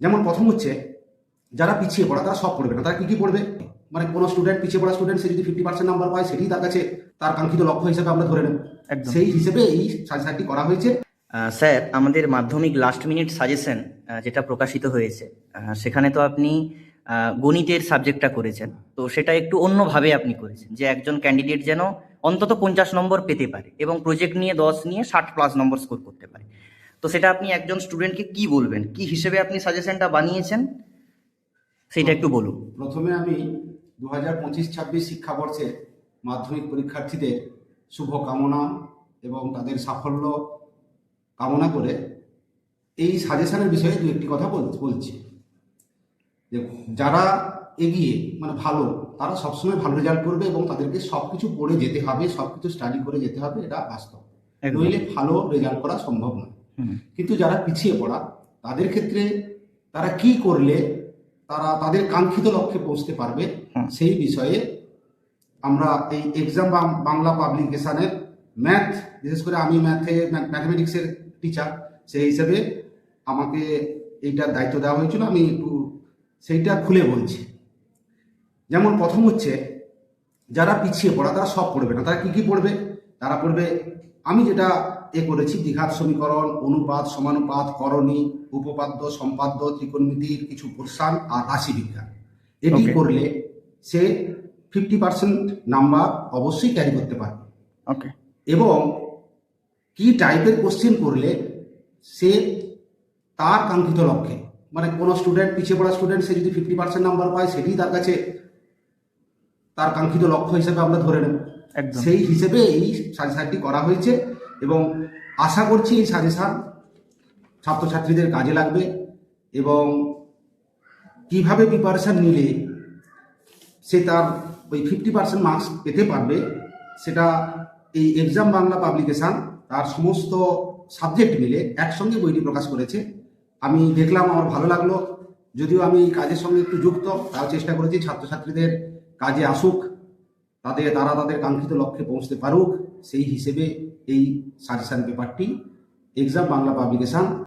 যেমন প্রথম হচ্ছে, যারা পিছিয়ে পড়া তারা সব পড়বে না। তারা কি কি পড়বে? মানে কোনো স্টুডেন্ট, পিছিয়ে পড়া স্টুডেন্ট, সে যদি 50% নাম্বার পায় সেটি তার কাছে তার কাঙ্ক্ষিত লক্ষ্য হিসেবে আমরা ধরে নেব। একদম। সেই হিসেবে এই সাজেশনটি করা হয়েছে। স্যার, আমাদের মাধ্যমিক লাস্ট মিনিট সাজেশন যেটা প্রকাশিত হয়েছে, সেখানে তো আপনি গণিতের সাবজেক্টটা করেছেন, তো সেটা একটু অন্যভাবে আপনি করেছেন যে একজন ক্যান্ডিডেট যেন অন্তত 50 নম্বর পেতে পারে এবং প্রজেক্ট নিয়ে 10 নিয়ে 60+ নম্বর স্কোর করতে পারে। তো সেটা আপনি একজন স্টুডেন্টকে কি বলবেন, কি হিসেবে আপনি সাজেশনটা বানিয়েছেন সেটা একটু বলুন। প্রথমে আমি 2025-26 শিক্ষাবর্ষে মাধ্যমিক পরীক্ষার্থীদের শুভ কামনা এবং তাদের সাফল্য কামনা করে এই সাজেশনের বিষয়ে দু একটি কথা বলছি। যে যারা এগিয়ে মানে ভালো, তারা সবসময় ভালো রেজাল্ট করবে এবং তাদেরকে সব কিছু পড়ে যেতে হবে, সব কিছু স্টাডি করে যেতে হবে, এটা বাস্তব। একদম। নইলে ভালো রেজাল্ট করা সম্ভব নয়। কিন্তু যারা পিছিয়ে পড়া, তাদের ক্ষেত্রে তারা কি করলে তারা তাদের কাঙ্ক্ষিত লক্ষ্যে পৌঁছতে পারবে, সেই বিষয়ে আমরা এই এক্সাম বাংলা পাবলিকেশনের ম্যাথ, বিশেষ করে আমি ম্যাথমেটিক্সের টিচার, সেই হিসেবে আমাকে এইটার দায়িত্ব দেওয়া হয়েছিল। আমি একটু সেইটা খুলে বলছি। যেমন প্রথম হচ্ছে, যারা পিছিয়ে পড়া তারা সব পড়বে না। তারা কি কি পড়বে? তারা পড়বে, আমি যেটা করেছি, দ্বিঘাত সমীকরণ, অনুপাত, সমানুপাত, করণী, উপপাদ্য, সম্পাদ্য, ত্রিকোণমিতির কিছু পোর্শন আর রাশি বিজ্ঞান। এটি করলে সে 50% নাম্বার অবশ্যই ক্যারি করতে পারবে। এবং কি টাইপের কোশ্চেন করলে সে তার কাঙ্ক্ষিত লক্ষ্যে, মানে কোনো স্টুডেন্ট, পিছিয়ে পড়া স্টুডেন্ট, সে যদি 50% নাম্বার পায় সেটি তার কাছে তার কাঙ্ক্ষিত লক্ষ্য হিসেবে আমরা ধরে নেব। সেই হিসেবে এই সাজেশনটি করা হয়েছে এবং আশা করছি এই সাজেশন ছাত্রছাত্রীদের কাজে লাগবে এবং কিভাবে প্রিপারেশন নিলে সে তার ওই 50% মার্কস পেতে পারবে, সেটা এই এক্সাম বাংলা পাবলিকেশন তার সমস্ত সাবজেক্ট মিলে একসঙ্গে বইটি প্রকাশ করেছে। আমি দেখলাম, আমার ভালো লাগলো। যদিও আমি এই কাজের সঙ্গে একটু যুক্ত, তাও চেষ্টা করেছি ছাত্রছাত্রীদের কাজে আসুক, তারা তাদের কাঙ্ক্ষিত লক্ষ্যে পৌঁছতে পারুক। সেই হিসেবে এই সাজেশন পেপারটি এক্সাম বাংলা পাবলিকেশন